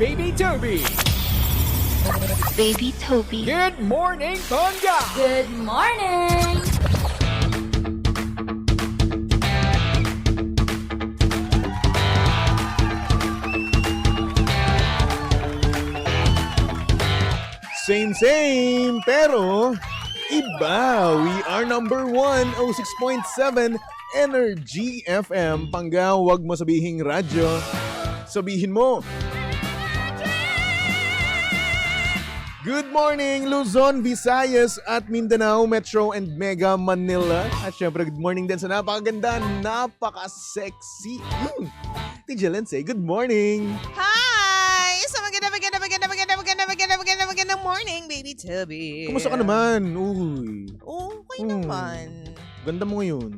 Baby Toby. Baby Toby. Good morning, Tonga. Good morning! Same, pero iba. We are number 1, 06.7 Energy FM. Pangga, wag mo sabihing radyo. Sabihin mo. Good morning, Luzon, Visayas at Mindanao, Metro and Mega Manila. At syempre, good morning din sa napakaganda, napaka-sexy. TJ Lindsay, good morning. Hi! So magandang morning, baby Tubby. Kumusta ka naman? Uy. Okay naman. Ganda mo ngayon.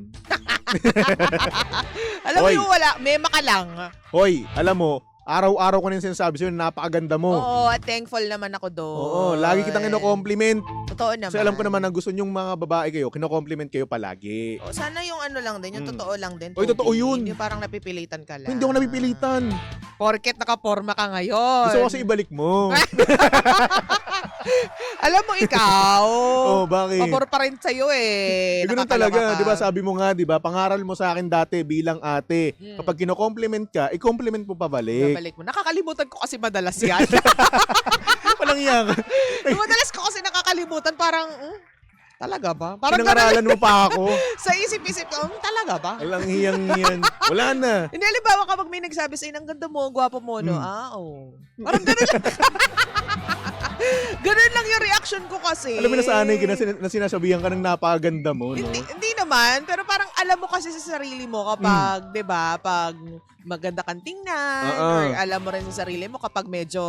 Alam mo Hoy. yung wala, mema ka lang. Hoy, alam mo, araw-araw ko na yung sinasabi sa'yo, napakaganda mo. Oo, at thankful naman ako doon. Oo, lagi kitang ino-compliment. Totoo naman. Kasi alam ko naman na gusto nyong mga babae kayo, kino-compliment kayo palagi. Oh, sana yung ano lang din, yung totoo lang din. Oy, Tubby. totoo yun. Yung parang napipilitan ka lang. Hindi ako napipilitan. Porket nakaporma ka ngayon. Gusto ko kasi ibalik mo. Alam mo ikaw. Oh, bakit? Pabor pa rin sa'yo eh. Ganun Nakakaloka talaga, ka. 'di ba? Sabi mo nga, 'di ba? Pangaral mo sa akin dati bilang ate. Kapag kino-compliment ka, i-compliment mo pabalik. Babalik mo. Nakakalimutan ko kasi madalas yan. Walang iyak. Yung madalas ko kasi nakakalimutan, parang, talaga ba? Parang ganun, Pinangaralan mo pa ako. sa isip-isip ko, talaga ba? Walang hiyang yan. Wala na. Hindi, halimbawa kapag may nagsabi sa'yo, ang ganda mo, gwapo mo, no? Oo. Parang ganun lang. Ganun lang yung reaction ko kasi. Alam mo, nasanay ka na sinasabihan ka ng napakaganda mo, no? Hindi naman, pero parang alam mo kasi sa sarili mo kapag, 'di ba, pag maganda kang tingnan, or alam mo rin sa sarili mo kapag medyo,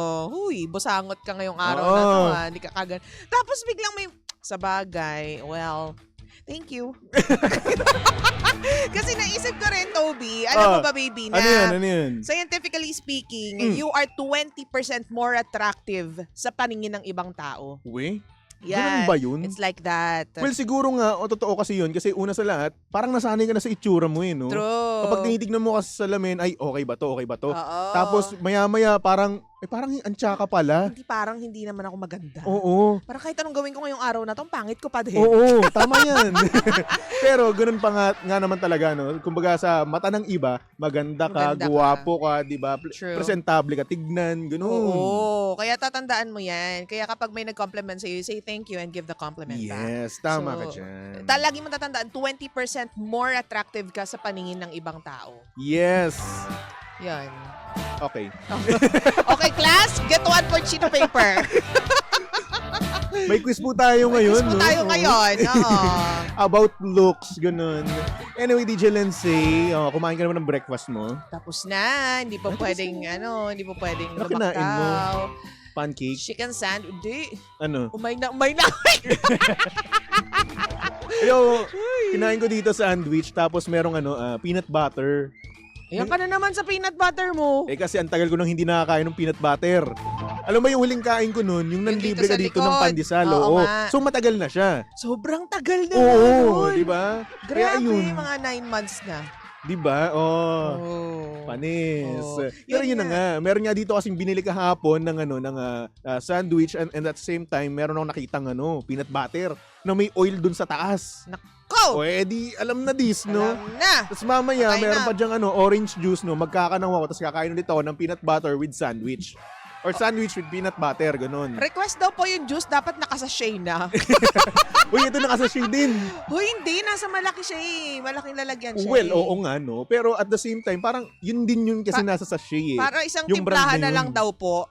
busangot ka ngayong araw na to, hindi ka kagan. Tapos biglang may, sa bagay, well, thank you. Kasi naisip ko rin, Toby, alam mo ba, baby, na Ano yan? Ano yan? scientifically speaking, you are 20% more attractive sa paningin ng ibang tao. Uwe? Yan. Ganun ba yun? It's like that. Well, siguro nga, totoo kasi yun. Kasi una sa lahat, parang nasanay ka na sa itsura mo no? True. Kapag tinitignan mo kasi sa salamin, ay, okay ba to? Okay ba to? Oo. Tapos, maya-maya, parang ang tsaka pala. Hindi naman ako maganda. Oo. Parang kahit anong gawin ko ngayong araw na to, ang pangit ko pa din. Oo, tama yan. Pero ganun pa nga naman talaga, no? Kumbaga sa mata ng iba, maganda ka, Maganda ka. guwapo ka, di ba? True. Presentable ka, tignan, ganun. Oo. Kaya tatandaan mo yan. Kaya kapag may nag-compliment sa'yo, say thank you and give the compliment back. Yes, tama So, ka dyan. Lagi mo tatandaan, 20% more attractive ka sa paningin ng ibang tao. Yes. Yan. Okay. Okay, class, get one for sheet of paper. May quiz po tayo ngayon, Quiz po no? tayo Oo. ngayon. Oo. About looks, ganun. Anyway, DJ Lindsay, kumain ka naman ng breakfast mo. Tapos na. Hindi pa pwedeng, hindi pa pwedeng Ano kinain mo? lumakaw. Pancake. Chicken sand. Hindi. Ano? Umay na. Yo, kinain ko dito sandwich, tapos merong peanut butter. Ayan ka na naman sa peanut butter mo. Eh kasi ang tagal ko nang hindi nakakain ng peanut butter. Alam mo yung huling kain ko nun, yung nanlibre dito ka sa dito likod. ng pandesal. Oo Oo. nga. So matagal na siya. Sobrang tagal na Oo, nun. di ba? Kaya Grabe, ayun, mga 9 months na. di ba? Oh. Oh. Panis. Oo. Pero Yun yun na nga, meron nga dito kasing binili kahapon ng sandwich and at the same time meron akong nakitang peanut butter na may oil dun sa taas. Go! O edi alam na this, no? Alam na. Tapos mamaya, Okay meron na. pa dyang orange juice, no? Magkakanaw ako, tapos kakain ulit ako ng peanut butter with sandwich. Or sandwich with peanut butter, ganun. Request daw po yung juice, dapat nakasashay na. Uy, ito nakasashay din. Hoy, hindi. Nasa malaki siya eh. Malaking lalagyan siya Well, eh. oo nga, no? Pero at the same time, parang yun din yun kasi nasa sachet eh. Para isang Yung brand timplahan na na yun. lang daw po.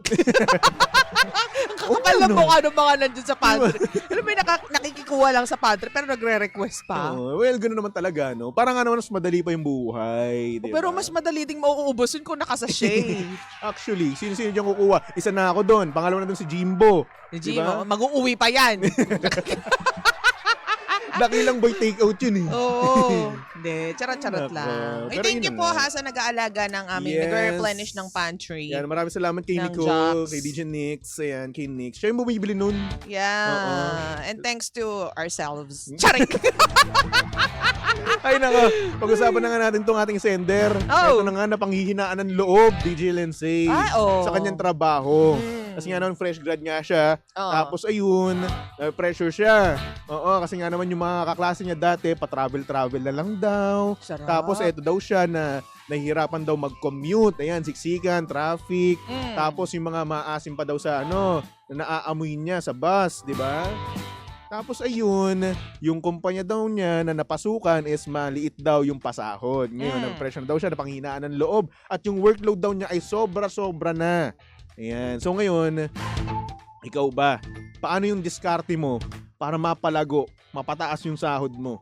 Ang Oo, kakapal na no? mukha ng mga nandun sa pantry. Alam mo, nakikikuha lang sa pantry pero nagre-request pa. Oo, well, gano'n naman talaga, no? Parang naman mas madali pa yung buhay, di ba? Pero mas madali ding mauubusin kung nakasashay. Actually, sino-sino dyan kukuha? Isa na ako doon. Pangalawa na doon si Jimbo. Gino, mag-uuwi pa yan. Dakilang boy take out yun eh. Oo. Hindi, charot-charot Nako. lang. Ay, Pero thank yun you na po nga. ha sa nag-aalaga ng aming Yes. nag-replenish ng pantry. Yan, maraming salamat kay Ng Nico, Jax. kay DJ Nix, ayan, kay Nix. Siya yung bumibili nun. Yeah. Oo. And thanks to ourselves. Hmm? Charing! Ay nako, pag-usapan na nga natin tong ating sender. Oh. Ito na nga na panghihinaan ng loob, DJ Lindsay, sa kanyang trabaho. Kasi nga naman fresh grad nga siya. Tapos ayun, pressure siya. Oo, kasi nga naman yung mga kaklase niya dati, pa-travel-travel na lang daw. Sarap. Tapos eto daw siya na nahihirapan daw mag-commute. Ayan, siksikan, traffic. Tapos yung mga maasim pa daw sa na naaamoy niya sa bus, di ba? Tapos ayun, yung kumpanya daw niya na napasukan is maliit daw yung pasahod. Ngayon, nag-pressure daw siya na panghinaan ng loob. At yung workload daw niya ay sobra-sobra na. Ayan. So ngayon, ikaw ba? Paano yung diskarte mo para mapalago, mapataas yung sahod mo?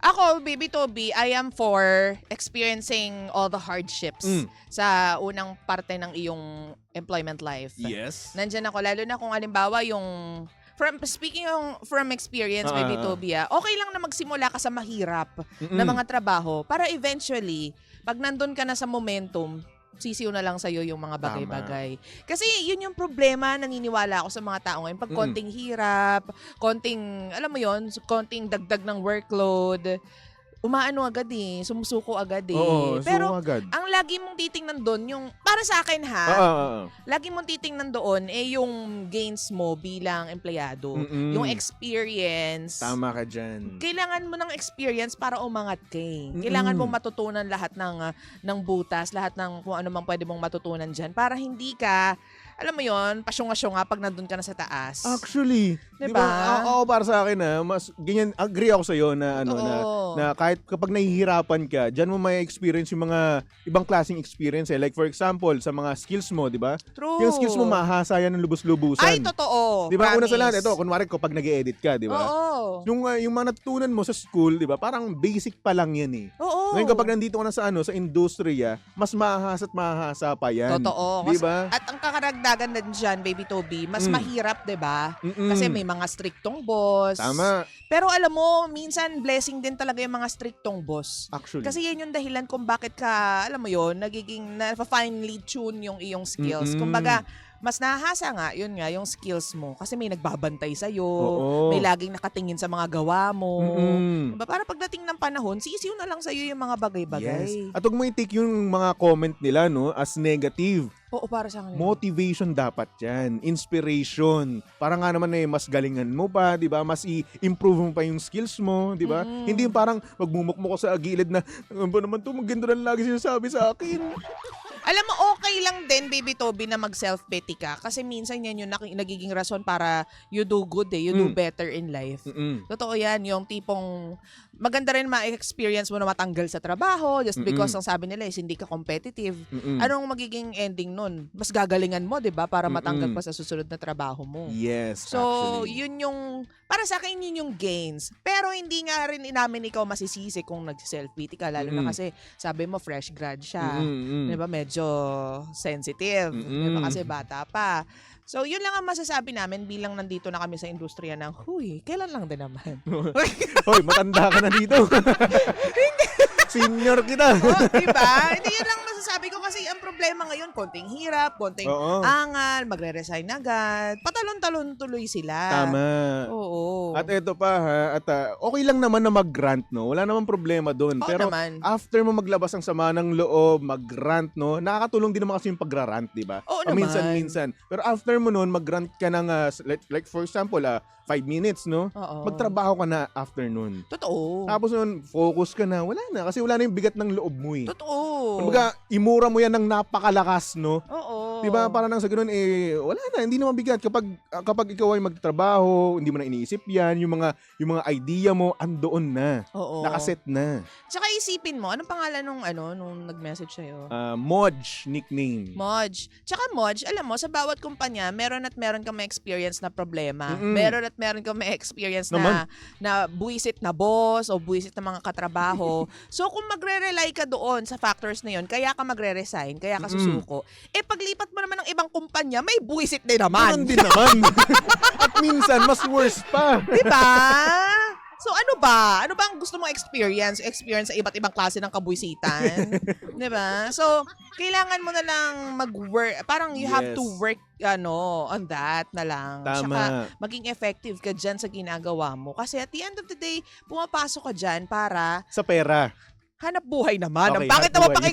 Ako, Baby Toby, I am for experiencing all the hardships sa unang parte ng iyong employment life. Yes. Nandyan ako, lalo na kung halimbawa yung speaking from experience, Baby Toby, okay lang na magsimula ka sa mahirap na mga trabaho para eventually, pag nandun ka na sa momentum, sisiw na lang sa'yo yung mga bagay-bagay. Kasi yun yung problema, naniniwala ako sa mga tao ngayon. Pag konting hirap, konting, alam mo yun, konting dagdag ng workload, umaano agad sumusuko agad Oo, Pero agad. ang lagi mong titingnan doon, yung, para sa akin lagi mong titingnan doon, yung gains mo bilang empleyado. Yung experience. Tama ka dyan. Kailangan mo ng experience para umangat ka Kailangan mong matutunan lahat ng butas, lahat ng kung ano mang pwede mong matutunan dyan para hindi ka, alam mo yon, pasyunga-syunga pag nandun ka na sa taas. Actually, diba? Ako para sa akin mas ganyan, agree ako sa iyo na na kahit kapag nahihirapan ka, diyan mo may experience yung mga ibang klaseng experience Like for example, sa mga skills mo, 'di ba? True. Yung skills mo mahasa yan ng lubos-lubusan. Ay, totoo. 'Di ba? Una sa lahat, Promise. ito, kunwari kapag nag-e-edit ka, 'di ba? Oo. Yung mga natutunan mo sa school, 'di ba? Parang basic pa lang 'yan Oo. Ngayon kapag nandito ka na sa industriya, mas mahasa at mahasa pa 'yan. Totoo. 'Di ba? At ang kakaragdagan din dyan, Baby Toby, mas mahirap, 'di ba? Kasi may mga striktong boss. Tama. Pero alam mo, minsan blessing din talaga yung mga striktong boss. Actually. Kasi yan yung dahilan kung bakit ka, alam mo yon, nagiging na-finely tune yung iyong skills. Kumbaga, mas nahahasa nga, yun nga, yung skills mo. Kasi may nagbabantay sa'yo, may laging nakatingin sa mga gawa mo. Diba? Para pagdating ng panahon, sisiw na lang sa'yo yung mga bagay-bagay. Yes. At huwag mo i-take yung mga comment nila as negative. Oo, para sa kanila. Motivation dapat yan. Inspiration. Para nga naman mas galingan mo pa, di ba? Mas i-improve mo pa yung skills mo, di ba? Hindi yung parang magmumukmo ko sa gilid na, ano ba naman to, maganda lang lagi sinasabi sa akin. Alam mo, okay lang din, Baby Toby, na mag-self-pity ka. Kasi minsan yan yung nagiging rason para you do good you do better in life. Totoo yan, yung tipong maganda rin ma-experience mo na matanggal sa trabaho just because ang sabi nila is hindi ka competitive. Anong magiging ending nun? Mas gagalingan mo, di ba? Para matanggal pa sa susunod na trabaho mo. Yes, So, actually. yun yung, para sa akin, yun yung gains. Pero hindi nga rin namin ikaw masisisi kung nag-self-pity ka. Lalo na kasi, sabi mo, fresh grad siya. Di ba? Medyo sensitive. Di ba? Kasi bata pa. So, yun lang ang masasabi namin bilang nandito na kami sa industriya ng, huy, kailan lang din naman. Hoy, matanda ka na dito. Senior kita. Diba? Hindi yun lang masasabi ko kasi ang problema ngayon, konting hirap, konting angal, magre-resign agad. Patalon-talon tuloy sila. Tama. Oo. At eto pa at okay lang naman na mag-grant, no? Wala namang problema doon. Oo Pero naman. after mo maglabas ng sama ng loob, mag-grant, no? Nakakatulong din naman kasi yung pag-rant, di ba? Oo naman. Minsan-minsan. Pero after mo noon, mag-grant ka ng, like for example, 5 minutes, no? Oo. Magtrabaho ka na after noon. Totoo. Tapos noon, focus ka na. Wala na. Kasi wala na yung bigat ng loob mo Totoo. Kumbaga, imura mo yan ng napakalakas, no? Oo. Diba? Para nang sa ganun, wala na. Hindi naman bigat. Kapag ikaw ay magtrabaho, hindi mo na iniisip yan. Yung mga idea mo, andoon na. Oo. Nakaset na. Tsaka isipin mo, anong pangalan nung nag-message sa'yo? Moj, nickname. Moj. Tsaka Moj, alam mo, sa bawat kumpanya, meron at meron kang may experience na problema. Meron at meron kang may experience na buwisit na boss o buwisit na mga katrabaho. So, kung magre-rely ka doon sa factors na yun, kaya ka magre-resign, kaya ka susuko, paglipat mo naman ng ibang kumpanya, may buwisit din naman. Ganun din naman. At minsan, mas worse pa. Diba? So ano ba? Ano ba ang gusto mong experience? Experience sa iba't ibang klase ng kabuisitan? 'Di ba? So, kailangan mo na lang mag-work. Parang you have to work on that na lang. Tama. Tsaka maging effective ka dyan sa ginagawa mo. Kasi at the end of the day, pumapasok ka dyan para Sa pera. hanap buhay naman. Okay, Ang bakit hanap naman buhay.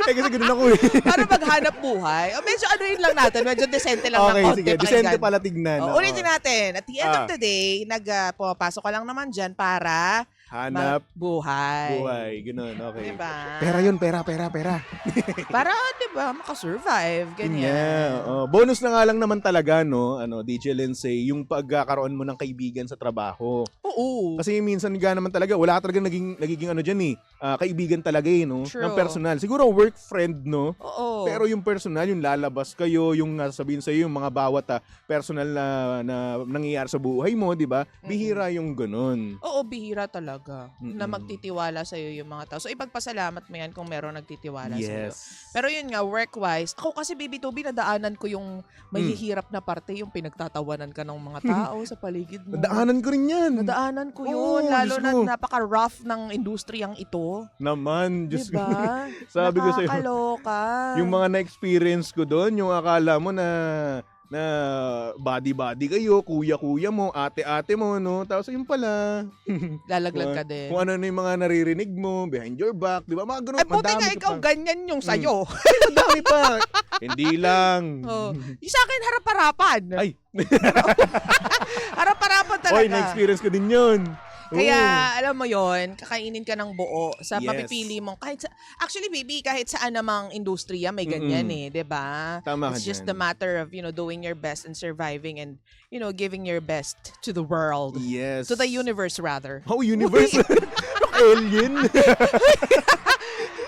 Kasi ganun ako eh. para maghanap buhay. O medyo ano yun lang natin. Medyo decente lang Okay, ng konti. sige. Decente pakinggan. pala tignan. O, ulitin natin. At the end of Ah. the day, pumapasok ka lang naman dyan para Hanap buhay. buhay. Ganun, okay. Diba? Pera yun, pera. Para, diba, makasurvive. Yun nga, Ganyan. bonus na nga lang naman talaga, no, DJ Lindsay, yung pagkakaroon mo ng kaibigan sa trabaho. Oo. Kasi minsan nga naman talaga, wala ka talagang nagiging ano dyan kaibigan talaga no, True. ng personal. Siguro work friend, no? Oo. Pero yung personal, yung lalabas kayo, yung sabihin sa'yo, yung mga bawat personal na nangyayari sa buhay mo, di ba? Bihira yung ganun. Oo, bihira talaga na Mm-mm. magtitiwala sa'yo yung mga tao. So, ipagpasalamat mo yan kung meron nagtitiwala sa'yo. Yes. Pero yun nga, work-wise, ako kasi, Baby Toby, nadaanan ko yung mahihirap na parte, yung pinagtatawanan ka ng mga tao sa paligid mo. Nadaanan ko rin yan. Nadaanan ko Oo, yun, lalo Diyos na ko. napaka-rough ng industriyang ito. Naman, Diyos ko. Diba? Sabi ko sa'yo, Nakakaloka. yung mga na-experience ko doon, yung akala mo na body-body kayo, kuya-kuya mo, ate-ate mo, no? Tapos yun pala. Lalaglag ka din. Kung ano na yung mga naririnig mo, behind your back, di ba? Mga ganun, Ay, buti madami nga ka ikaw pa. ganyan yung sa'yo. Madami pa. Hindi lang. Oh. Yung sa akin, harap-harapan. Ay. Harap-harapan talaga. Oy, na-experience ko din yun. Kaya, Oo. alam mo yon, kakainin ka ng buo sa Yes. mapipili mong, actually, baby, kahit saan namang industriya, may ganyan Mm-mm. 'di ba? Tama ka It's just dyan. a matter of, doing your best and surviving and, giving your best to the world. Yes. To the universe, rather. Oh, universe. Alien.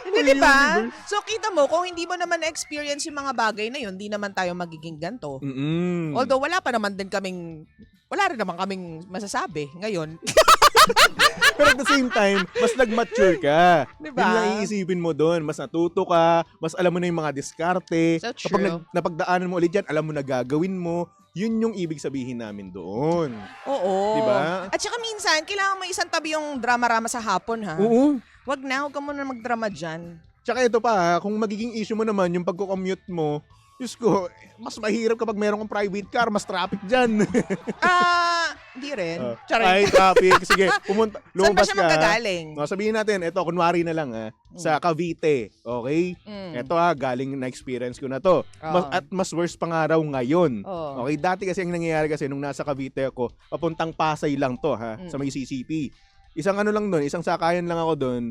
Hindi, di ba? So, kita mo, kung hindi mo naman na-experience yung mga bagay na yun, di naman tayo magiging ganto. Mm-mm. Although, wala rin naman kaming masasabi ngayon. Pero at the same time, mas nag-mature ka. Diba? Yun lang iisipin mo doon. Mas natuto ka, mas alam mo na yung mga diskarte. So Kapag true. napagdaanan mo ulit yan, alam mo na gagawin mo. Yun yung ibig sabihin namin doon. Oo. Diba? At saka minsan, kailangan mo isang tabi yung drama-rama sa hapon, ha? Oo. Huwag ka muna magdrama dyan. Tsaka ito pa, kung magiging issue mo naman yung pagko-commute mo, Diyos ko, mas mahirap kapag meron kang private car, mas traffic dyan. Hindi rin. Ay, traffic. Sige, Saan ba lumabas siya ka. manggagaling? Sabihin natin, ito, kunwari na lang sa Cavite, okay? Mm. Ito galing na-experience ko na to. Oo. At mas worse pa nga raw ngayon. Oo. Okay, dati kasi ang nangyayari kasi nung nasa Cavite ako, papuntang Pasay lang to sa may CCP. Isang ano lang doon, isang sakayan lang ako doon,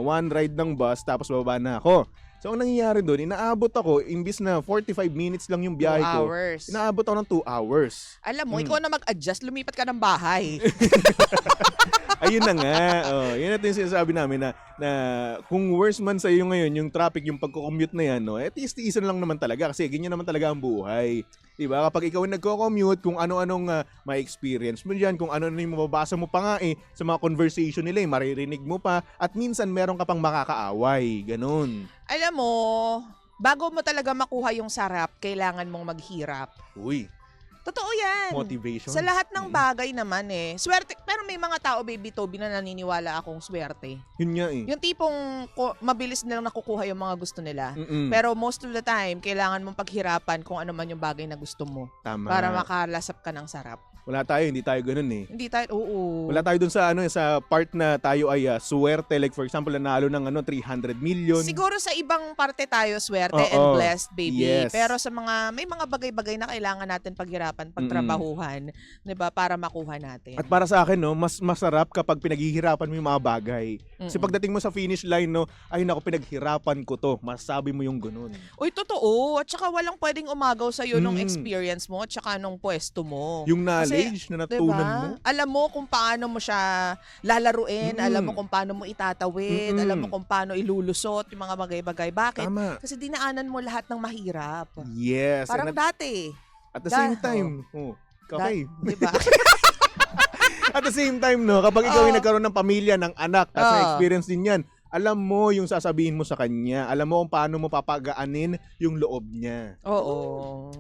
one ride ng bus, tapos bababa na ako. So, ang nangyayari doon, inaabot ako, imbis na 45 minutes lang yung 2 biyahe ko, hours. inaabot ako ng 2 hours. Alam mo, ikaw na mag-adjust, lumipat ka ng bahay. Ayun na nga. Yun natin yung sinasabi namin na kung worse man sa iyo ngayon, yung traffic, yung pagko-commute na yan, tiis-tiisan lang naman talaga kasi ganyan naman talaga ang buhay. Diba? Kapag ikaw yung nagko-commute, kung ano-anong ma-experience mo dyan, kung ano-ano yung mababasa mo pa nga sa mga conversation nila, maririnig mo pa, at minsan meron ka pang makakaaway. Ganun. Alam mo, bago mo talaga makuha yung sarap, kailangan mong maghirap. Uy, Totoo yan. motivation. Sa lahat ng bagay naman Swerte, pero may mga tao, Baby Toby, na naniniwala akong swerte. Yun nga Yung tipong mabilis nilang nakukuha yung mga gusto nila. Mm-mm. Pero most of the time, kailangan mong paghirapan kung ano man yung bagay na gusto mo Tama. para makalasap ka ng sarap. Wala tayo, hindi tayo ganun Hindi tayo, oo. Wala tayo dun sa sa part na tayo ay swerte, like for example nanalo ng 300 million. Siguro sa ibang parte tayo swerte Oo. and blessed, baby. Yes. Pero sa may mga bagay-bagay na kailangan natin paghirapan, pagtrabahuhan, 'di ba, para makuha natin. At para sa akin mas masarap kapag pinaghihirapan mo yung mga bagay. Kasi pagdating mo sa finish line ay naku, pinaghirapan ko to. Masasabi mo yung ganun. Uy, totoo. At saka walang pwedeng umagaw sa iyo nung experience mo at saka nung pwesto mo. Yung knowledge na natutunan mo. Alam mo kung paano mo siya lalaruin, alam mo kung paano mo itatawid, alam mo kung paano ilulusot yung mga bagay-bagay. Bakit? Tama. Kasi dinaanan mo lahat ng mahirap. Yes. Parang And dati. at the same time, okay. Diba? At the same time, kapag ikaw ay nagkaroon ng pamilya, ng anak, at sa experience din yan, alam mo yung sasabihin mo sa kanya. Alam mo kung paano mo papagaanin yung loob niya. Oo.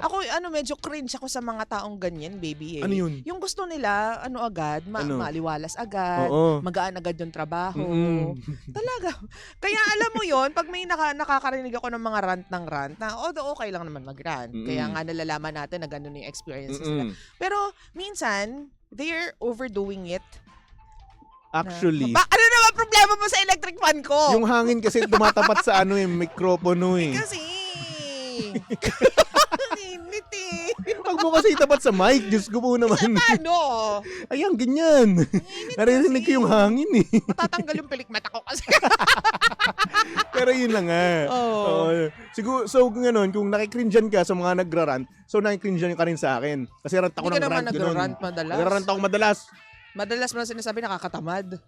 Ako, medyo cringe ako sa mga taong ganyan, baby. Ano yun? Yung gusto nila, agad, maaliwalas agad, Oo. magaan agad yung trabaho. Mm-mm. Talaga. Kaya alam mo yon pag may nakakarinig ako ng mga rant ng rant, na although okay lang naman mag-rant. Mm-mm. Kaya nga nalalaman natin na ganun yung experiences nila. Mm-mm. Pero minsan, they're overdoing it. Actually, Ano naman problema mo sa electric fan ko? yung hangin kasi tumatapat sa mikropono eh. Kasi, init eh. Huwag mo kasi itapat sa mic, Diyos ko po naman. Paano? Ayan, ganyan. Naririnig ko yung hangin eh. Matatanggal yung pilik mata ko kasi. Pero yun lang nga. Oo. Siguro, so kung ganun, kung nakikrinjan ka sa mga nagrarant, so nakikrinjan ka rin sa akin. Kasi rant ako Hindi ka ng naman rant. ganun. nagrarant madalas. Nagrarant ako madalas. Madalas mo na sinasabi nakakatamad.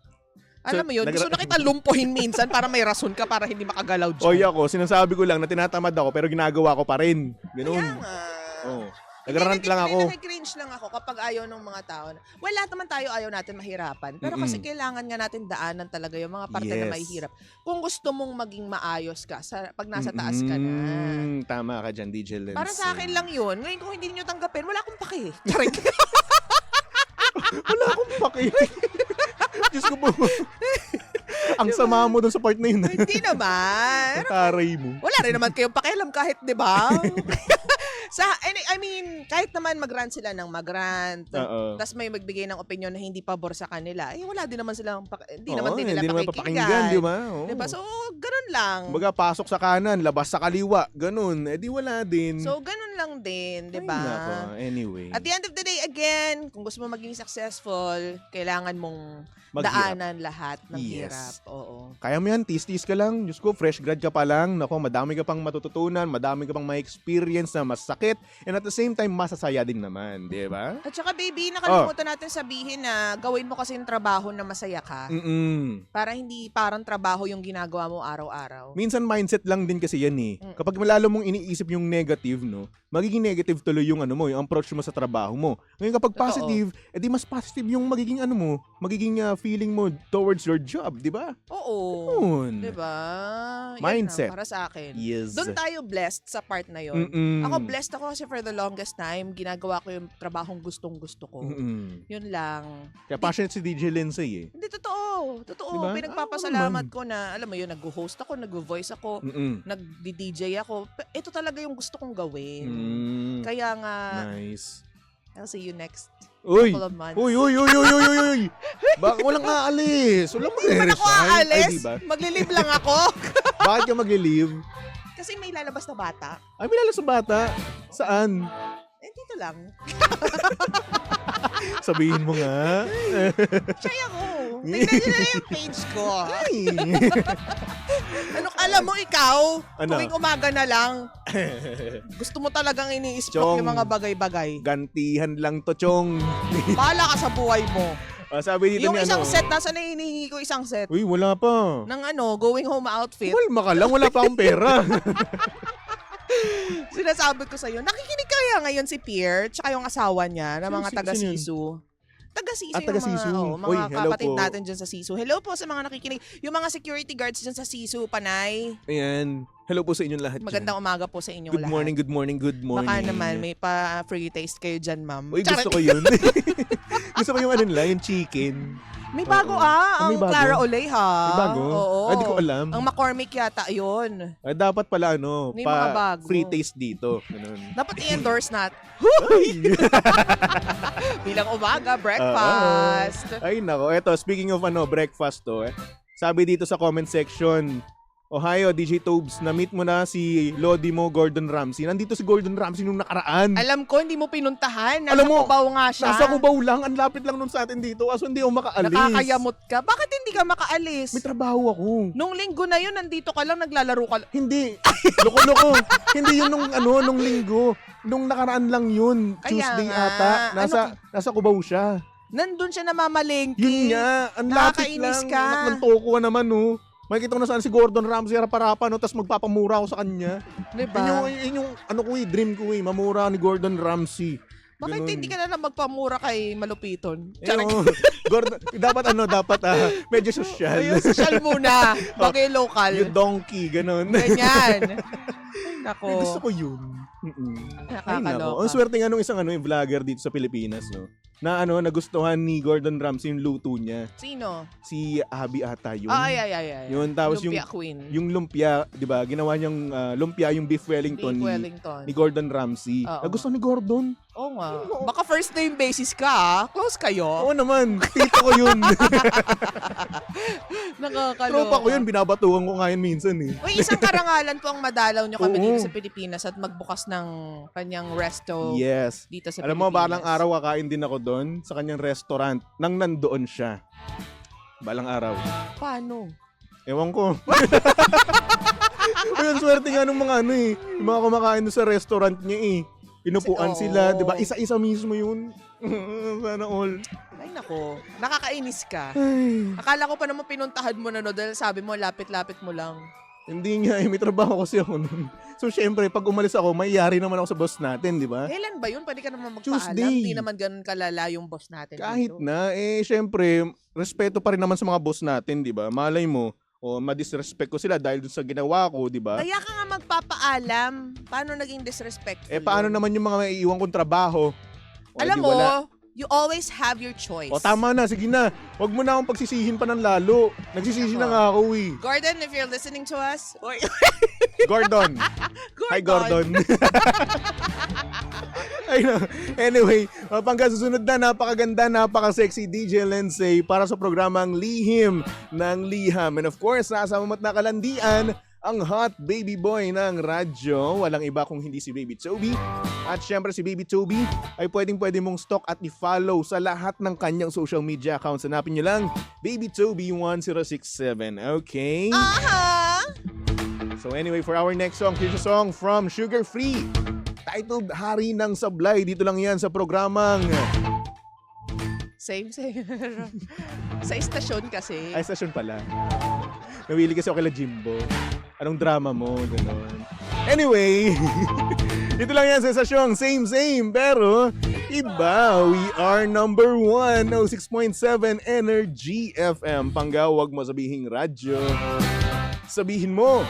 So, Alam mo yun, gusto na kita lumpuhin minsan para may rason ka para hindi makagalaw dyan. Oy ako, sinasabi ko lang na tinatamad ako pero ginagawa ko pa rin. Ganun. Kaya nga. Oo. Nagrarant lang ako. Cringe lang ako kapag ayaw ng mga tao. Well, lahat naman tayo ayaw natin mahirapan. Pero kasi kailangan nga natin daanan talaga yung mga parte na Yes. mahihirap. Kung gusto mong maging maayos ka, pag nasa taas ka na. Tama ka dyan, DJ Lenz. Para sa akin lang yun. Ngayon kung hindi niyo tanggapin, wala akong paki. Charing. Wala akong paki. Diyos ko po. Ang sama mo dun sa part na yun. Hindi naman. Ang taray mo. Wala rin naman kayong pakialam kahit, di ba? I mean, kahit naman mag-rant sila ng mag-rant, Oo. tapos may magbigay ng opinion na hindi pabor sa kanila, wala din naman silang, hindi Oo, naman din nila hindi naman papakinggan, di ba? Oo. Diba? So, ganun lang. Kumbaga, pasok sa kanan, labas sa kaliwa, ganun. Eh di wala din. So, ganun lang din, di Ay, ba? nako. Anyway. At the end of the day, again, kung gusto mo maging successful, kailangan mong Maghirap. daanan lahat ng Yes. hirap. Oo. Kaya mo yan, tis-tis ka lang. Diyos ko, fresh grad ka pa lang. Nako, madami ka pang matututunan, madami ka pang may experience na masakit. And at the same time, masasaya din naman. Di ba? At saka, baby, nakalimutan natin sabihin na gawin mo kasi yung trabaho na masaya ka. Para hindi parang trabaho yung ginagawa mo araw-araw. Minsan mindset lang din kasi yan eh. Kapag malalo mong iniisip yung negative, no, magiging negative tuloy yung yung approach mo sa trabaho mo. Ngayon kapag Totoo. positive, edi mas positive yung magiging magiging feeling mo towards your job, di ba? Oo. Yun. Diba? Mindset. Yan na, para sa akin. Yes. Doon tayo blessed sa part na yon. Ako blessed ako kasi for the longest time, ginagawa ko yung trabahong gustong-gusto ko. Yun lang. Kaya passionate si DJ Lindsay eh. Hindi, totoo. Totoo. Diba? Pinagpapasalamat ko na, alam mo yun, nag-host ako, nag-voice ako, nag-DJ ako. Ito talaga yung gusto kong gawin. Kaya nga, Nice. I'll see you next Uy! couple of months. Uy! Bakit walang aalis? Walang Hindi naman ako mag-resign? Ay, aalis. diba? Maglilib lang ako. Bakit ka mag-leave? Kasi may lalabas na bata. Ay, may lalo sa bata. Saan? Dito lang. Sabihin mo nga. Shy ako. Tingnan nyo na yung page ko. Ay. Alam mo ikaw, Ano? tuwing umaga na lang, gusto mo talagang ini-stroke Chong. yung mga bagay-bagay. Gantihan lang to, Chong. Bahala ka sa buhay mo. Sabi dito Yung ni isang set, nasa na hinihingi ko isang set Uy, wala pa. ng going home outfit. Walma ka lang, wala pa akong pera. Sinasabi ko sa'yo, nakikinig kaya ngayon si Pierre tsaka yung asawa niya na mga Sino yun? taga-Sisu. Taga-Sisu yung taga-Sisu. mga Uy, hello kapatid po. natin dyan sa Sisu. Hello po sa mga nakikinig. Yung mga security guards dyan sa Sisu, Panay. Ayan. Hello po sa inyong lahat dyan. Magandang umaga po sa inyong Good lahat. morning, good morning, good morning. Baka naman may pa-free taste kayo dyan, ma'am. Uy, gusto ko yun. Gusto ko yung yung chicken. May bago Oo. ang May bago? Clara Olay ha. May bago? Oo. Ay, di ko alam. Ang McCormick yata yun. Dapat pala May mga bago. free taste dito. Ganun. Dapat i-endorse natin. Ay! Bilang umaga, breakfast. Ay, nako. Eto, speaking of breakfast to, sabi dito sa comment section, Ohio, DJ Tobes, na-meet mo na si Lodi mo, Gordon Ramsay. Nandito si Gordon Ramsay nung nakaraan. Alam ko, hindi mo pinuntahan. Nasa Alam mo, Cubao nga siya. Nasa Cubao lang, ang lapit lang nun sa atin dito. Kaso hindi ako makaalis. Nakakayamot ka. Bakit hindi ka makaalis? May trabaho ako. Nung linggo na yun, nandito ka lang, naglalaro ka lang. Hindi. Loko-loko. Hindi yun nung linggo. Nung nakaraan lang yun. Kaya Tuesday nga. ata. Nasa Cubao siya. Nandun siya namamalengke. Yun nga. Ang lapit Nakakainis lang. ka. Anak ng toko naman, no. Makikita ko na saan si Gordon Ramsay harap-harapan, no, tapos magpapamura ako sa kanya. Diba? Yun yung dream ko mamura ni Gordon Ramsay. Bakit Ganun. hindi ka na lang magpamura kay Malupiton? Gordon, dapat medyo social. Ayun, social muna. Bagay local. Yung donkey, ganun. Ganyan. Nako. Ay, gusto ko yun. Ay, nako. Nakakaloka. Ang swerte nga nung isang yung vlogger dito sa Pilipinas, no? Na nagustuhan ni Gordon Ramsay yung luto niya. Sino? Si Abby ata yun. Ay. Yun, tapos Lumpia Queen. yung lumpia, di ba? Ginawa niyang lumpia yung beef Wellington, Beef Wellington. ni Gordon Ramsay. Oo. Nagustuhan ni Gordon. Oo nga. Baka first name basis ka, ah. Close kayo. Oo naman. Tito ko yun. Nakakaloka. Tropa ko yun. Binabatuhan ko nga yun minsan eh. Uy, isang karangalan po ang madalaw nyo kami Oo. dito sa Pilipinas at magbukas ng kanyang resto Yes. dito sa Alam mo, Pilipinas. balang araw kakain din ako doon sa kanyang restaurant nang nandoon siya. Balang araw. Paano? Ewan ko. Uy, ang swerte nga nung mga yung mga kumakain doon sa restaurant niya eh. Pinupuan Oo. sila, di ba? Isa-isa mismo yun. Sana all. Ay nako, nakakainis ka. Ay, Akala ko pa naman pinuntahan mo na no dahil sabi mo lapit-lapit mo lang. hindi nga eh, may trabaho kasi ako nun. So syempre, pag umalis ako, may yari naman ako sa boss natin, di ba? Kailan ba yun? Pwede ka naman magpaalam. Tuesday. Hindi naman ganun kalala yung boss natin Kahit dito. na, syempre, respeto pa rin naman sa mga boss natin, di ba? Malay mo, ma-disrespect ko sila dahil dun sa ginawa ko, di ba? Kaya ka nga magpapaalam. Paano naging disrespectful? Paano yun? naman yung mga maiiwan kong trabaho? Alam di mo, wala. you always have your choice. Tama na, sige na. Huwag mo na akong pagsisihin pa ng lalo. Nagsisisi na nga ako eh. Gordon, if you're listening to us, or Gordon. Hi, Gordon. Ay, no. Anyway, pangka susunod na, napakaganda, napaka-sexy DJ Lindsay para sa programang Lihim ng Liham. And of course, nasama mo't nakalandian ang hot baby boy ng radyo. Walang iba kung hindi si Baby Toby. At syempre si Baby Toby ay pwede mong stalk at i-follow sa lahat ng kanyang social media accounts. Hanapin nyo lang, Baby Toby 1067. Okay? aha! So anyway, for our next song, here's a song from Sugar Free. Titled Hari ng Sablay. Dito lang yan sa programang... Same. Sa istasyon kasi. Ay, station pala. Nawili kasi ako kila Jimbo. Anong drama mo? Ganon. Anyway, dito lang yan sa stasyong same, pero iba. We are number 1, 06.7 Energy FM. Panggawag mo sabihing radyo. Sabihin mo,